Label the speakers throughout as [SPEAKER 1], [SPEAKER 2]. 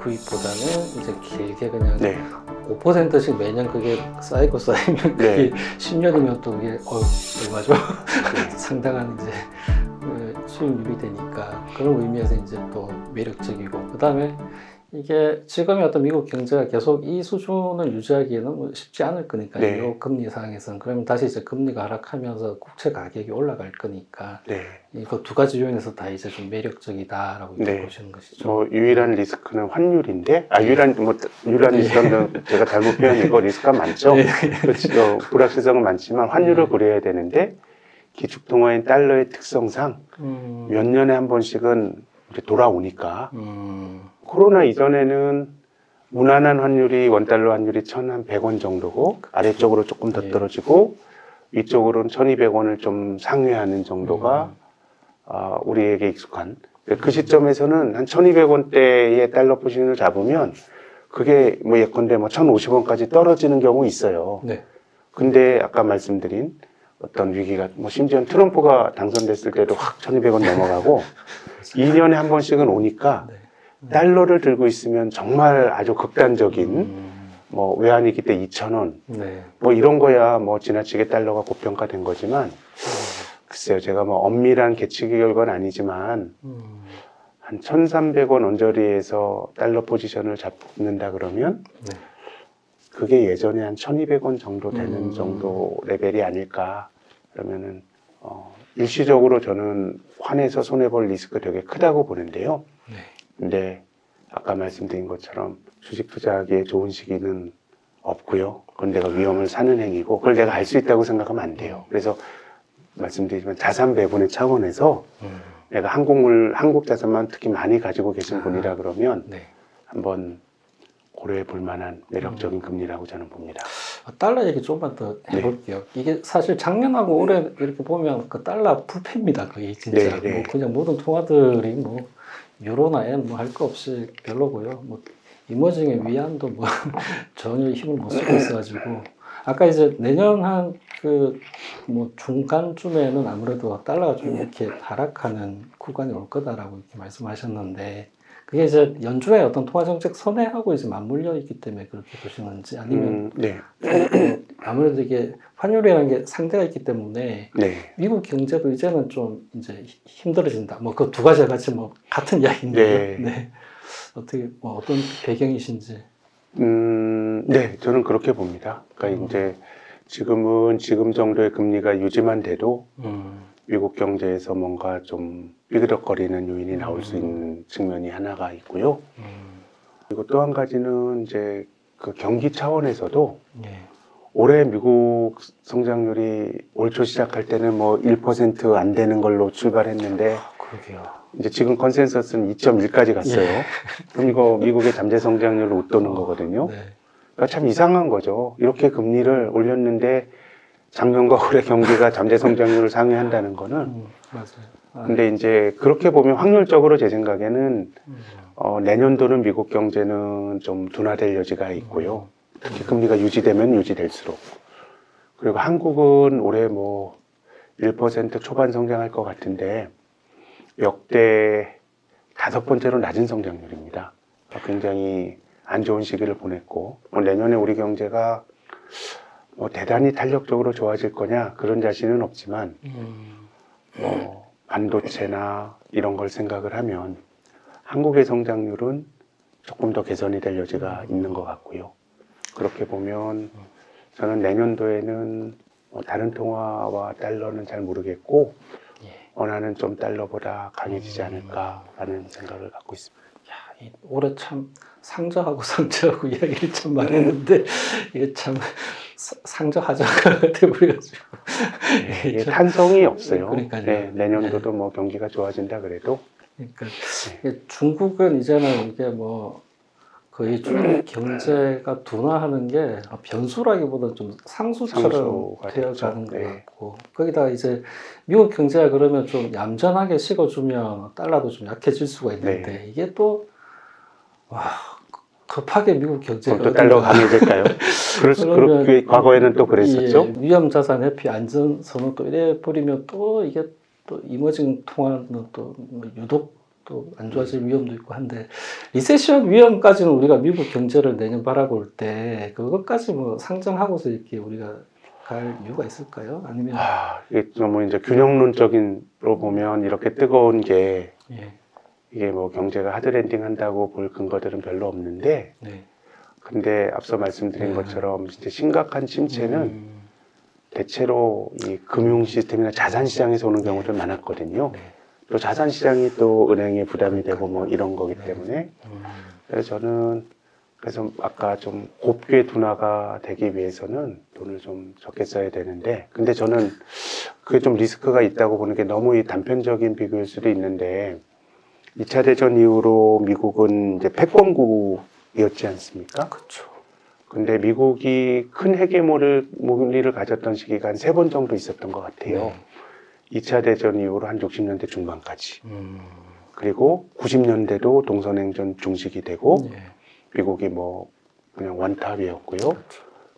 [SPEAKER 1] 수입보다는 이제 길게 그냥
[SPEAKER 2] 네.
[SPEAKER 1] 5%씩 매년 그게 쌓이고 쌓이면 그게
[SPEAKER 2] 네.
[SPEAKER 1] 10년이면 또 그게 얼마죠? 상당한 이제 수익률이 되니까 그런 의미에서 이제 또 매력적이고, 그 다음에 이게 지금의 어떤 미국 경제가 계속 이 수준을 유지하기에는 뭐 쉽지 않을 거니까,
[SPEAKER 2] 네.
[SPEAKER 1] 이 금리 상황에서는. 그러면 다시 이제 금리가 하락하면서 국채 가격이 올라갈 거니까
[SPEAKER 2] 네.
[SPEAKER 1] 이거 두 가지 요인에서 다 이제 좀 매력적이다라고
[SPEAKER 2] 네.
[SPEAKER 1] 보시는 것이죠.
[SPEAKER 2] 뭐 유일한 리스크는 환율인데, 유일한
[SPEAKER 1] 네.
[SPEAKER 2] 리스크는 제가 잘못 표현했고 리스크가 많죠.
[SPEAKER 1] 네.
[SPEAKER 2] 그렇죠. 불확실성은 많지만 환율을 고려해야 되는데, 기축통화인 달러의 특성상 몇 년에 한 번씩은 이렇게 돌아오니까. 코로나 이전에는 무난한 환율이, 원달러 환율이 1,100원 정도고, 아래쪽으로 조금 더
[SPEAKER 1] 예.
[SPEAKER 2] 떨어지고 위쪽으로는 1,200원을 좀 상회하는 정도가 우리에게 익숙한. 그 시점에서는 한 1,200원대의 달러 포지션을 잡으면 그게 뭐 예컨대 뭐 1,050원까지 떨어지는 경우 있어요.
[SPEAKER 1] 네.
[SPEAKER 2] 근데 아까 말씀드린 어떤 위기가, 뭐 심지어 트럼프가 당선됐을 때도 확 1,200원 넘어가고 2년에 한 번씩은 오니까
[SPEAKER 1] 네.
[SPEAKER 2] 달러를 들고 있으면 정말 아주 극단적인, 뭐 외환위기 때 2,000원,
[SPEAKER 1] 네.
[SPEAKER 2] 뭐 이런 거야 뭐 지나치게 달러가 고평가된 거지만, 글쎄요, 제가 뭐 엄밀한 계측 결과는 아니지만 한 1,300원 언저리에서 달러 포지션을 잡는다 그러면
[SPEAKER 1] 네.
[SPEAKER 2] 그게 예전에 한 1,200원 정도 되는 정도 레벨이 아닐까. 그러면은 일시적으로 저는 환에서 손해볼 리스크 되게 크다고 보는데요.
[SPEAKER 1] 네.
[SPEAKER 2] 근데 아까 말씀드린 것처럼 주식 투자하기에 좋은 시기는 없고요. 그건 내가 위험을 사는 행위고, 그걸 내가 알 수 있다고 생각하면 안 돼요. 그래서 말씀드리지만 자산 배분의 차원에서 내가 한국 자산만 특히 많이 가지고 계신 분이라 그러면
[SPEAKER 1] 네.
[SPEAKER 2] 한번 고려해 볼 만한 매력적인 금리라고 저는 봅니다.
[SPEAKER 1] 달러 얘기 조금만 더 해볼게요. 이게 사실 작년하고 올해 이렇게 보면 그 달러 부패입니다. 거의 진짜.
[SPEAKER 2] 네, 네.
[SPEAKER 1] 뭐 그냥 모든 통화들이 뭐 유로나 엔 뭐 할 거 없이 별로고요. 뭐 이머징의 위안도 뭐 전혀 힘을 못 쓰고 있어가지고, 아까 이제 내년 한 그 뭐 중간쯤에는 아무래도 달러가 좀 이렇게 하락하는 구간이 올 거다라고 이렇게 말씀하셨는데, 그게 이제 연준의 어떤 통화정책 선회하고 이제 맞물려 있기 때문에 그렇게 보시는지, 아니면
[SPEAKER 2] 네.
[SPEAKER 1] 아무래도 이게 환율이라는 게 상대가 있기 때문에
[SPEAKER 2] 네.
[SPEAKER 1] 미국 경제도 이제는 좀 이제 힘들어진다. 뭐 그 두 가지가 같이 뭐 같은 이야기인데요.
[SPEAKER 2] 네.
[SPEAKER 1] 네. 어떻게 뭐 어떤 배경이신지.
[SPEAKER 2] 네, 저는 그렇게 봅니다. 그러니까 이제 지금은 지금 정도의 금리가 유지만 돼도 미국 경제에서 뭔가 좀 삐그덕거리는 요인이 나올 수 있는 측면이 하나가 있고요. 그리고 또 한 가지는 이제 그 경기 차원에서도
[SPEAKER 1] 예.
[SPEAKER 2] 올해 미국 성장률이 올 초 시작할 때는 뭐 1% 안 되는 걸로 출발했는데,
[SPEAKER 1] 그러게요.
[SPEAKER 2] 이제 지금 컨센서스는 2.1까지 갔어요.
[SPEAKER 1] 예.
[SPEAKER 2] 그럼 이거 미국의 잠재 성장률을 웃도는 거거든요.
[SPEAKER 1] 네.
[SPEAKER 2] 그러니까 참 이상한 거죠. 이렇게 금리를 올렸는데 작년과 올해 경기가 잠재 성장률을 상회한다는 거는.
[SPEAKER 1] 맞아요.
[SPEAKER 2] 근데 이제 그렇게 보면 확률적으로 제 생각에는 내년도는 미국 경제는 좀 둔화될 여지가 있고요. 특히 금리가 유지되면 유지될수록. 그리고 한국은 올해 뭐 1% 초반 성장할 것 같은데 역대 5번째로 낮은 성장률입니다. 굉장히 안 좋은 시기를 보냈고, 내년에 우리 경제가 뭐 대단히 탄력적으로 좋아질 거냐 그런 자신은 없지만 뭐 반도체나 이런 걸 생각을 하면 한국의 성장률은 조금 더 개선이 될 여지가 있는 것 같고요. 그렇게 보면 저는 내년도에는 뭐 다른 통화와 달러는 잘 모르겠고 원화는 좀 달러보다 강해지지 않을까라는 생각을 갖고 있습니다.
[SPEAKER 1] 야, 올해 참 상저하고 상저하고 이야기를 참 많이 했는데 이게 참 상저하저가 돼버려가지고
[SPEAKER 2] 이게 탄성이 없어요.
[SPEAKER 1] 그러니까요.
[SPEAKER 2] 네, 내년도도 뭐 경기가 좋아진다 그래도.
[SPEAKER 1] 그러니까 이게 중국은 이제는 이게 뭐 거의 중국 경제가 둔화하는 게 변수라기보다 좀 상수처럼
[SPEAKER 2] 상수가
[SPEAKER 1] 되어가는
[SPEAKER 2] 됐죠.
[SPEAKER 1] 것
[SPEAKER 2] 네.
[SPEAKER 1] 같고, 거기다가 이제 미국 경제가 그러면 좀 얌전하게 식어주면 달러도 좀 약해질 수가 있는데, 이게 또 급하게 미국 경제가
[SPEAKER 2] 또 달러가 강해질까요? 그렇게 과거에는 또 그랬었죠.
[SPEAKER 1] 예, 위험자산 회피 안전선언 또 이래 버리면 또 이게 또 이머징 통화는 또 유독 또 안 좋아질 위험도 있고 한데 리세션 위험까지는 우리가 미국 경제를 내년 바라볼 때 그것까지 뭐 상정하고서 이렇게 우리가 갈 이유가 있을까요? 아니면
[SPEAKER 2] 이게 너무 이제 균형론적인로 보면 이렇게 뜨거운 게
[SPEAKER 1] 예,
[SPEAKER 2] 이게 뭐 경제가 하드랜딩 한다고 볼 근거들은 별로 없는데
[SPEAKER 1] 네.
[SPEAKER 2] 근데 앞서 말씀드린 것처럼 진짜 심각한 침체는 대체로 이 금융 시스템이나 자산 시장에서 오는 경우도 많았거든요.
[SPEAKER 1] 네.
[SPEAKER 2] 또 자산 시장이 또 은행에 부담이 되고 뭐 이런 거기 때문에 그래서 저는 그래서 아까 좀 곱게 둔화가 되기 위해서는 돈을 좀 적게 써야 되는데 근데 저는 그게 좀 리스크가 있다고 보는 게 너무 이 단편적인 비교일 수도 있는데 2차 대전 이후로 미국은 이제 패권국이었지 않습니까?
[SPEAKER 1] 그렇죠.
[SPEAKER 2] 근데 미국이 큰 헤게모니를 가졌던 시기가 한 3번 정도 있었던 것 같아요.
[SPEAKER 1] 네.
[SPEAKER 2] 2차 대전 이후로 한 60년대 중반까지. 그리고 90년대도 동서냉전 중식이 되고
[SPEAKER 1] 예.
[SPEAKER 2] 미국이 뭐 그냥 원탑이었고요.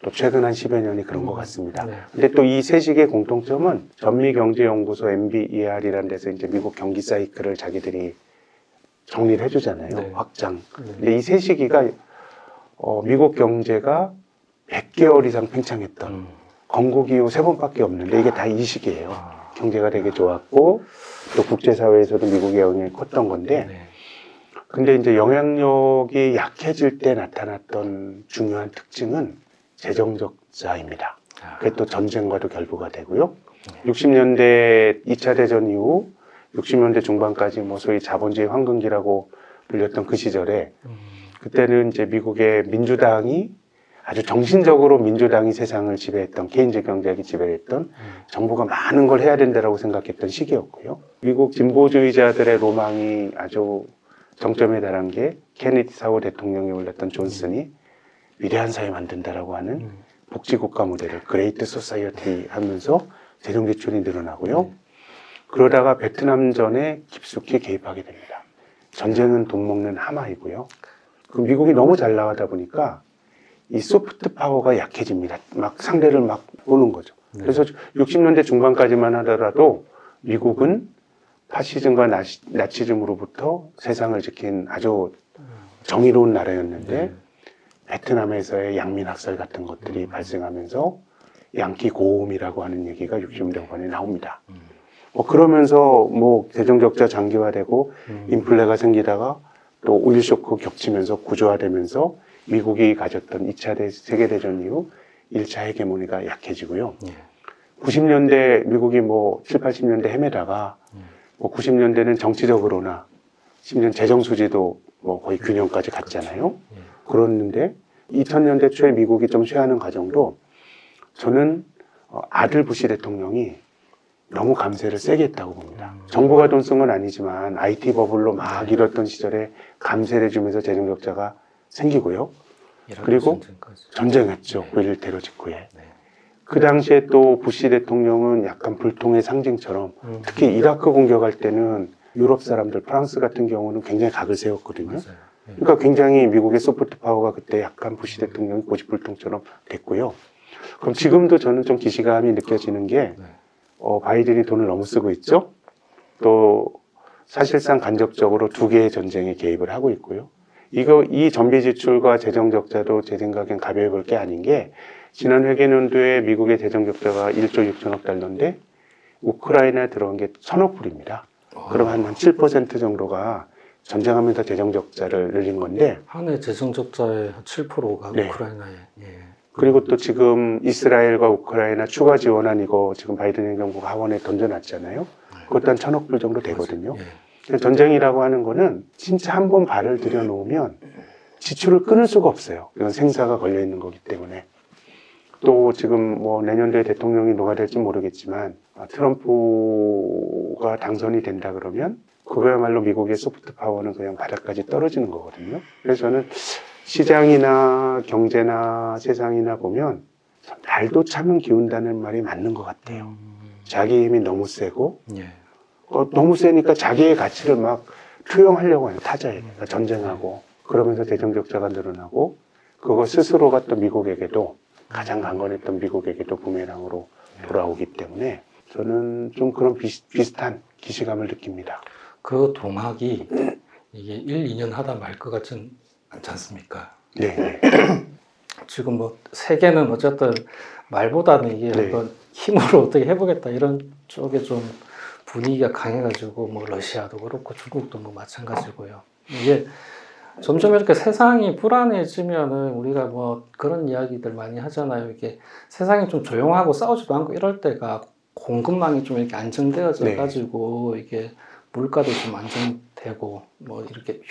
[SPEAKER 2] 또 최근 한 10여 년이 그런 것 같습니다.
[SPEAKER 1] 네.
[SPEAKER 2] 근데 또 이 세 시기의 공통점은 전미경제연구소 MBER이라는 데서 이제 미국 경기 사이클을 자기들이 정리를 해주잖아요.
[SPEAKER 1] 네.
[SPEAKER 2] 확장.
[SPEAKER 1] 네.
[SPEAKER 2] 근데 이 세 시기가 미국 경제가 100개월 이상 팽창했던 건국 이후 3번밖에 없는데 이게 다 이 시기예요. 경제가 되게 좋았고 또 국제사회에서도 미국의 영향이 컸던 건데
[SPEAKER 1] 네.
[SPEAKER 2] 근데 이제 영향력이 약해질 때 나타났던 중요한 특징은 재정 적자입니다. 그게 또 전쟁과도 결부가 되고요. 60년대 2차 대전 이후 60년대 중반까지 뭐 소위 자본주의 황금기라고 불렸던 그 시절에 그때는 이제 미국의 민주당이 아주 정신적으로 민주당이 세상을 지배했던 케인즈 경제학이 지배했던 정부가 많은 걸 해야 된다라고 생각했던 시기였고요. 미국 진보주의자들의 로망이 아주 정점에 달한 게 케네디 사후 대통령이 올렸던 존슨이 위대한 사회 만든다라고 하는 복지국가 모델을 그레이트 소사이어티 하면서 재정 지출이 늘어나고요. 그러다가 베트남전에 깊숙이 개입하게 됩니다. 전쟁은 돈 먹는 하마이고요. 그 미국이 너무 잘 나가다 보니까 이 소프트 파워가 약해집니다. 막 상대를 막 보는 거죠. 그래서 60년대 중반까지만 하더라도 미국은 파시즘과 나치즘으로부터 세상을 지킨 아주 정의로운 나라였는데 베트남에서의 양민학살 같은 것들이 발생하면서 양키 고음이라고 하는 얘기가 60년대 후반에 나옵니다. 뭐 그러면서 뭐 재정적자 장기화되고 인플레가 생기다가 또 오일 쇼크 겹치면서 구조화되면서 미국이 가졌던 2차 세계대전 이후 1차 헤게모니가 약해지고요. 90년대 미국이 뭐 7, 80년대 헤매다가 뭐 90년대는 정치적으로나 심지어 재정 수지도 뭐 거의 균형까지 갔잖아요. 그랬는데 2000년대 초에 미국이 좀 쇠하는 과정도 저는 아들 부시 대통령이 너무 감세를 세게 했다고 봅니다. 정부가 돈 쓴 건 아니지만 IT 버블로 막 이뤘던 시절에 감세를 해주면서 재정 적자가 생기고요. 그리고 전쟁했죠. 9.11 테러 직후에. 그 당시에 또 부시 대통령은 약간 불통의 상징처럼 특히 이라크 공격할 때는 유럽 사람들, 프랑스 같은 경우는 굉장히 각을 세웠거든요. 그러니까 굉장히 미국의 소프트 파워가 그때 약간 부시 대통령이 고집불통처럼 됐고요. 그럼 지금도 저는 좀 기시감이 느껴지는 게 바이든이 돈을 너무 쓰고 있죠. 또 사실상 간접적으로 2개의 전쟁에 개입을 하고 있고요. 이 전비 지출과 재정 적자도 제 생각엔 가벼워 볼 게 아닌 게 지난 회계연도에 미국의 재정 적자가 1조 6천억 달러인데 우크라이나에 들어온 게 1,000억 불입니다. 그럼 한 7% 정도가 전쟁하면서 재정 적자를 늘린 건데
[SPEAKER 1] 한 해 재정 적자의 7%가
[SPEAKER 2] 네.
[SPEAKER 1] 우크라이나에.
[SPEAKER 2] 그리고 또 지금 이스라엘과 우크라이나 추가 지원안 이거 지금 바이든 행정부가 하원에 던져놨잖아요. 그것도 한 1,000억 불 정도 되거든요. 전쟁이라고 하는 거는 진짜 한 번 발을 들여놓으면 지출을 끊을 수가 없어요. 이건 생사가 걸려 있는 거기 때문에. 또 지금 뭐 내년도에 대통령이 누가 될지 모르겠지만 트럼프가 당선이 된다 그러면 그거야말로 미국의 소프트 파워는 그냥 바닥까지 떨어지는 거거든요. 그래서 저는 시장이나 경제나 세상이나 보면 날도 참은 기운다는 말이 맞는 것 같아요. 자기 힘이 너무 세고 너무 세니까 자기의 가치를 막 투영하려고 해요. 타자에게. 그러니까 전쟁하고 그러면서 재정 적자가 늘어나고 그거 스스로가 또 미국에게도 가장 강건했던 미국에게도 부메랑으로 돌아오기 때문에 저는 좀 그런 비슷한 기시감을 느낍니다.
[SPEAKER 1] 그 동학이 이게 1, 2년 하다 말 것 같진 않지 않습니까?
[SPEAKER 2] 네.
[SPEAKER 1] 지금 뭐 세계는 어쨌든 말보다는 이게
[SPEAKER 2] 네.
[SPEAKER 1] 한번 힘으로 어떻게 해보겠다 이런 쪽에 좀 분위기가 강해가지고 뭐 러시아도 그렇고 중국도 뭐 마찬가지고요. 이게 점점 이렇게 세상이 불안해지면은 우리가 뭐 그런 이야기들 많이 하잖아요. 이게 세상이 좀 조용하고 싸우지도 않고 이럴 때가 공급망이 좀 이렇게 안정되어져
[SPEAKER 2] 네.
[SPEAKER 1] 가지고 이게 물가도 좀 안정되고 뭐 이렇게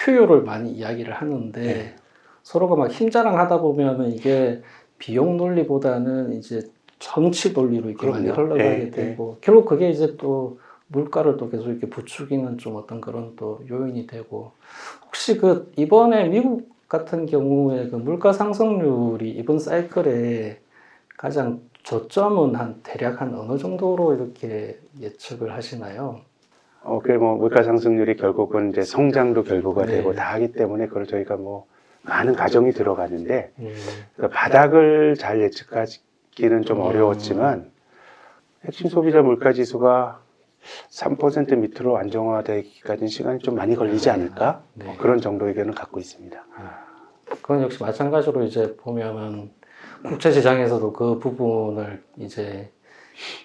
[SPEAKER 1] 효율을 많이 이야기를 하는데
[SPEAKER 2] 네.
[SPEAKER 1] 서로가 막 힘자랑하다 보면은 이게 비용 논리보다는 이제 정치 논리로 이렇게 많이
[SPEAKER 2] 그럼요.
[SPEAKER 1] 흘러가게
[SPEAKER 2] 네,
[SPEAKER 1] 되고 결국 그게 이제 또 물가를 또 계속 이렇게 부추기는 좀 어떤 그런 또 요인이 되고 혹시 그 이번에 미국 같은 경우에 그 물가 상승률이 이번 사이클에 가장 저점은 한 대략 한 어느 정도로 이렇게 예측을 하시나요?
[SPEAKER 2] 그 뭐 물가 상승률이 결국은 이제 성장도 결부가
[SPEAKER 1] 네.
[SPEAKER 2] 되고 다 하기 때문에 그걸 저희가 뭐 많은 가정이 들어가는데
[SPEAKER 1] 음,
[SPEAKER 2] 그 바닥을 잘 예측하기는 좀 어려웠지만 핵심 소비자 물가 지수가 3% 밑으로 안정화되기까지는 시간이 좀 많이 걸리지 않을까?
[SPEAKER 1] 네.
[SPEAKER 2] 그런 정도 의견을 갖고 있습니다.
[SPEAKER 1] 그건 역시 마찬가지로 이제 보면은 국채 시장에서도 그 부분을 이제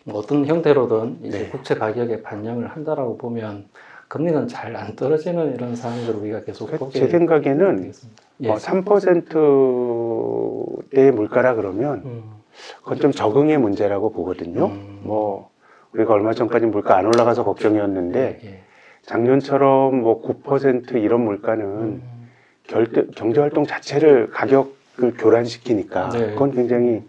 [SPEAKER 1] 뭐 어떤 형태로든 이제
[SPEAKER 2] 네.
[SPEAKER 1] 국채 가격에 반영을 한다라고 보면 금리는 잘 안 떨어지는 이런 상황들을 우리가 계속 보게
[SPEAKER 2] 제 생각에는
[SPEAKER 1] 되겠습니다. 예.
[SPEAKER 2] 3%대의 물가라 그러면 그건 좀 적응의 문제라고 보거든요. 뭐 우리가 얼마 전까지 물가 안 올라가서 걱정이었는데
[SPEAKER 1] 예.
[SPEAKER 2] 작년처럼 뭐 9% 이런 물가는 경제 활동 자체를 가격을 교란시키니까
[SPEAKER 1] 네.
[SPEAKER 2] 그건 굉장히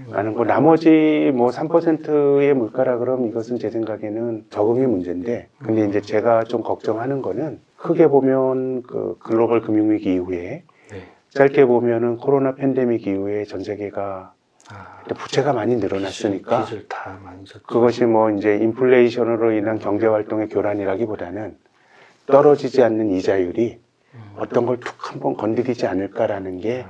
[SPEAKER 2] 많은 거. 나머지 뭐 3%의 물가라 그러면 이것은 제 생각에는 적응의 문제인데, 근데 이제 제가 좀 걱정하는 거는 크게 보면 그 글로벌 금융위기 이후에
[SPEAKER 1] 네.
[SPEAKER 2] 짧게 보면은 코로나 팬데믹 이후에 전 세계가 부채가 많이 늘어났으니까
[SPEAKER 1] 빚을 다 많이 졌죠.
[SPEAKER 2] 그것이 뭐 이제 인플레이션으로 인한 경제 활동의 교란이라기보다는 떨어지지 않는 이자율이 어떤 걸 툭 한번 건드리지 않을까라는 게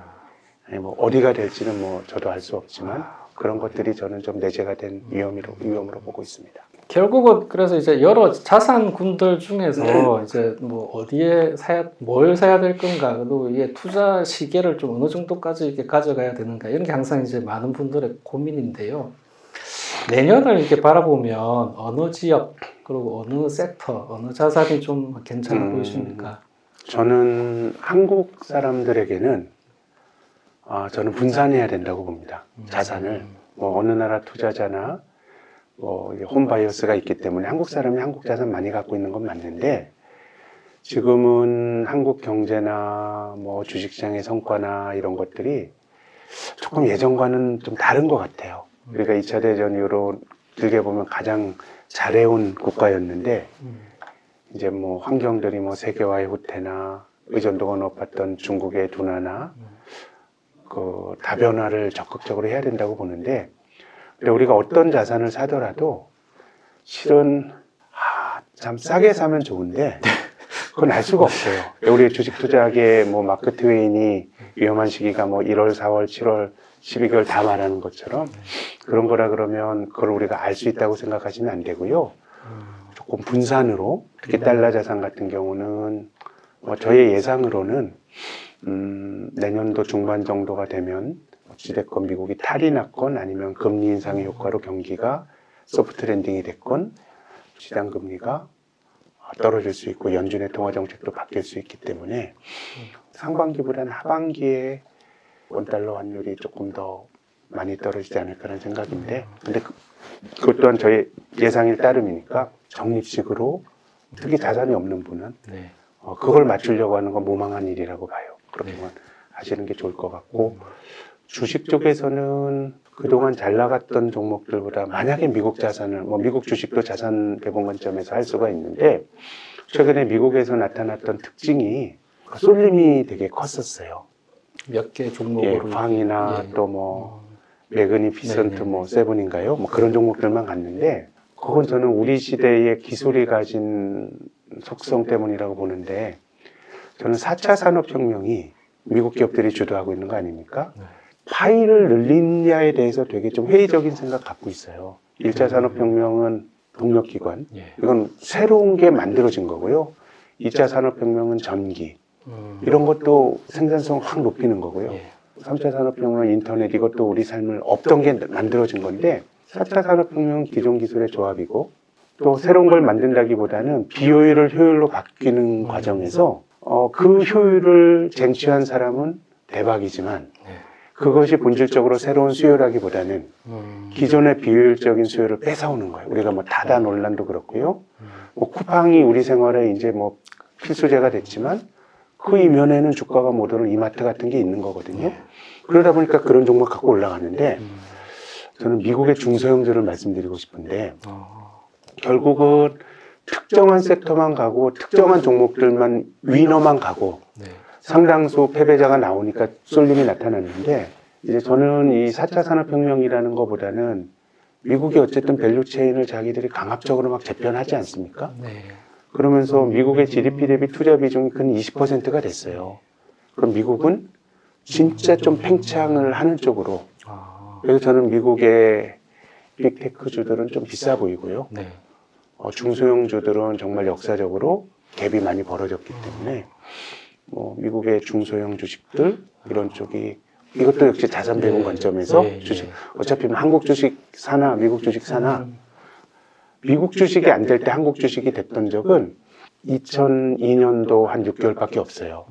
[SPEAKER 2] 뭐 어디가 될지는 뭐 저도 알 수 없지만 그런 것들이 저는 좀 내재가 된 위험으로 보고 있습니다.
[SPEAKER 1] 결국은 그래서 이제 여러 자산군들 중에서 이제 뭐 어디에 뭘 사야 될 건가, 그리고 이게 투자 시계를 좀 어느 정도까지 이렇게 가져가야 되는가, 이런 게 항상 이제 많은 분들의 고민인데요. 내년을 이렇게 바라보면 어느 지역, 그리고 어느 섹터, 어느 자산이 좀 괜찮아 보이십니까?
[SPEAKER 2] 저는 한국 사람들에게는 저는 분산해야 된다고 봅니다. 자산을 뭐 어느 나라 투자자나 뭐 홈바이어스가 있기 때문에 한국 사람이 한국 자산 많이 갖고 있는 건 맞는데 지금은 한국 경제나 뭐 주식시장의 성과나 이런 것들이 조금 예전과는 좀 다른 것 같아요. 우리가 2차 대전 이후로 길게 보면 가장 잘해온 국가였는데 이제 뭐 환경들이 뭐 세계화의 후퇴나 의존도가 높았던 중국의 둔화나 그 다변화를 적극적으로 해야 된다고 보는데 우리가 어떤 자산을 사더라도 실은 참 싸게 사면 좋은데 그건 알 수가 없어요. 우리 주식 투자하기에 뭐 마크 트웨인이 위험한 시기가 뭐 1월, 4월, 7월, 12개월 다 말하는 것처럼 그런 거라 그러면 그걸 우리가 알 수 있다고 생각하시면 안 되고요. 조금 분산으로 특히 달러 자산 같은 경우는 뭐 저의 예상으로는 내년도 중반 정도가 되면 어찌됐건 미국이 탈이 났건 아니면 금리 인상의 효과로 경기가 소프트 랜딩이 됐건 시장 금리가 떨어질 수 있고 연준의 통화 정책도 바뀔 수 있기 때문에 상반기보다는 하반기에 원달러 환율이 조금 더 많이 떨어지지 않을까라는 생각인데 근데 그것 또한 저의 예상일 따름이니까 적립식으로 특히 자산이 없는 분은 그걸 맞추려고 하는 건 무망한 일이라고 봐요. 그렇게만 하시는 게 좋을 것 같고 주식 쪽에서는 그동안 잘 나갔던 종목들보다 만약에 미국 자산을 뭐 미국 주식도 자산 배분 관점에서 할 수가 있는데 최근에 미국에서 나타났던 특징이 쏠림이 되게 컸었어요.
[SPEAKER 1] 몇 개 종목으로
[SPEAKER 2] 광이나 또 뭐 매그니피선트 뭐 세븐인가요? 뭐 그런 종목들만 갔는데 그건 저는 우리 시대의 기술이 가진 속성 때문이라고 보는데 저는 4차 산업혁명이 미국 기업들이 주도하고 있는 거 아닙니까? 파이를 늘리냐에 대해서 되게 좀 회의적인 생각 갖고 있어요. 1차 산업혁명은 동력기관.
[SPEAKER 1] 예.
[SPEAKER 2] 이건 새로운 게 만들어진 거고요. 2차 산업혁명은 전기. 이런 것도 생산성 확 높이는 거고요.
[SPEAKER 1] 예.
[SPEAKER 2] 3차 산업혁명은 인터넷, 이것도 우리 삶을 없던 게 만들어진 건데 4차 산업혁명은 기존 기술의 조합이고 또 새로운 걸 만든다기보다는 비효율을 효율로 바뀌는 과정에서 그 효율을 쟁취한 사람은 대박이지만
[SPEAKER 1] 네.
[SPEAKER 2] 그것이 본질적으로 새로운 수요라기보다는 기존의 비효율적인 수요를 뺏어오는 거예요. 우리가 뭐 다다 논란도 그렇고요. 뭐 쿠팡이 우리 생활에 이제 뭐 필수제가 됐지만 그 이면에는 주가가 못 오른 이마트 같은 게 있는 거거든요. 그러다 보니까 그런 종목 갖고 올라가는데 저는 미국의 중소형주를 말씀드리고 싶은데 결국은 특정한 섹터만 가고 특정한 종목들만 위너만 가고
[SPEAKER 1] 네.
[SPEAKER 2] 상당수 패배자가 나오니까 쏠림이 나타났는데 이제 저는 이 4차 산업혁명이라는 것보다는 미국이 어쨌든 밸류체인을 자기들이 강압적으로 막 재편하지 않습니까?
[SPEAKER 1] 네.
[SPEAKER 2] 그러면서 미국의 GDP 대비 투자 비중이 근 20%가 됐어요. 그럼 미국은 진짜 좀 팽창을 하는 쪽으로. 그래서 저는 미국의 빅테크주들은 좀 비싸 보이고요.
[SPEAKER 1] 네.
[SPEAKER 2] 중소형주들은 정말 역사적으로 갭이 많이 벌어졌기 때문에 뭐 미국의 중소형 주식들 이런 쪽이 이것도 역시 자산 배분 관점에서 주식 어차피 한국 주식 사나 미국 주식 사나 미국 주식이 안 될 때 한국 주식이 됐던 적은 2002년도 한 6개월밖에 없어요.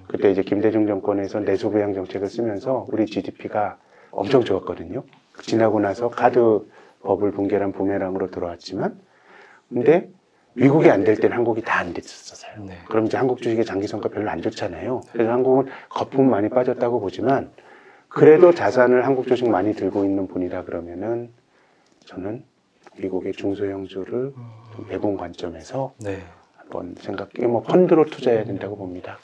[SPEAKER 2] 그때 이제 김대중 정권에서 내수부양 정책을 쓰면서 우리 GDP가 엄청 좋았거든요. 지나고 나서 카드 버블 붕괴란 부메랑으로 들어왔지만 근데 미국이 안 될 때는 한국이 다 안 됐었어요.
[SPEAKER 1] 네.
[SPEAKER 2] 그럼 이제 한국 주식의 장기 성과 별로 안 좋잖아요. 그래서 한국은 거품 많이 빠졌다고 보지만 그래도 자산을 한국 주식 많이 들고 있는 분이라 그러면은 저는 미국의 중소형주를 좀 배분 관점에서
[SPEAKER 1] 네.
[SPEAKER 2] 한번 생각해 뭐 펀드로 투자해야 된다고 봅니다.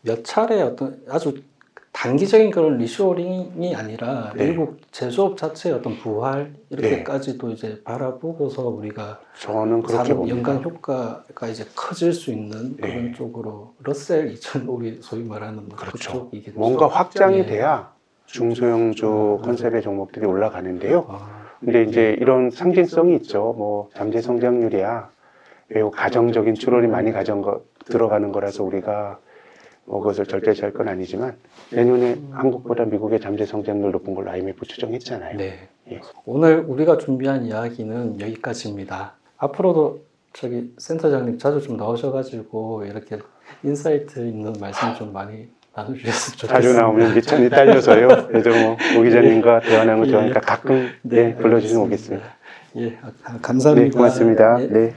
[SPEAKER 1] 몇 차례 어떤 아주 단기적인 그런 리쇼링이 아니라
[SPEAKER 2] 네.
[SPEAKER 1] 미국 제조업 자체의 어떤 부활 이렇게까지도 이제 바라보고서 우리가
[SPEAKER 2] 저는 그렇게
[SPEAKER 1] 산업
[SPEAKER 2] 봅니다.
[SPEAKER 1] 연간 효과가 이제 커질 수 있는
[SPEAKER 2] 네.
[SPEAKER 1] 그런 쪽으로 러셀 2000 우리 소위 말하는
[SPEAKER 2] 그렇죠.
[SPEAKER 1] 그쪽이겠죠.
[SPEAKER 2] 뭔가 확장이
[SPEAKER 1] 예.
[SPEAKER 2] 돼야 중소형주 컨셉의 종목들이 올라가는데요.
[SPEAKER 1] 아,
[SPEAKER 2] 근데 이제 이런 상징성이 있죠. 뭐 잠재 성장률이야 매우 가정적인 추론이 많이 들어가는 거라서 우리가 뭐 그것을 절대시할 건 아니지만 내년에 한국보다 미국의 잠재 성장률 높은 걸로 IMF 추정했잖아요.
[SPEAKER 1] 네.
[SPEAKER 2] 예.
[SPEAKER 1] 오늘 우리가 준비한 이야기는 여기까지입니다. 앞으로도 저기 센터장님 자주 좀 나오셔가지고 이렇게 인사이트 있는 말씀 좀 많이 나눠주셨으면 좋겠습니다.
[SPEAKER 2] 자주 나오면 미천이 딸려서요. 그래서 뭐 오 기자님과 대화하는 거 좋아하니까 가끔 불러주시면 오겠습니다.
[SPEAKER 1] 예, 감사합니다.
[SPEAKER 2] 네, 고맙습니다.
[SPEAKER 1] 예.
[SPEAKER 2] 네.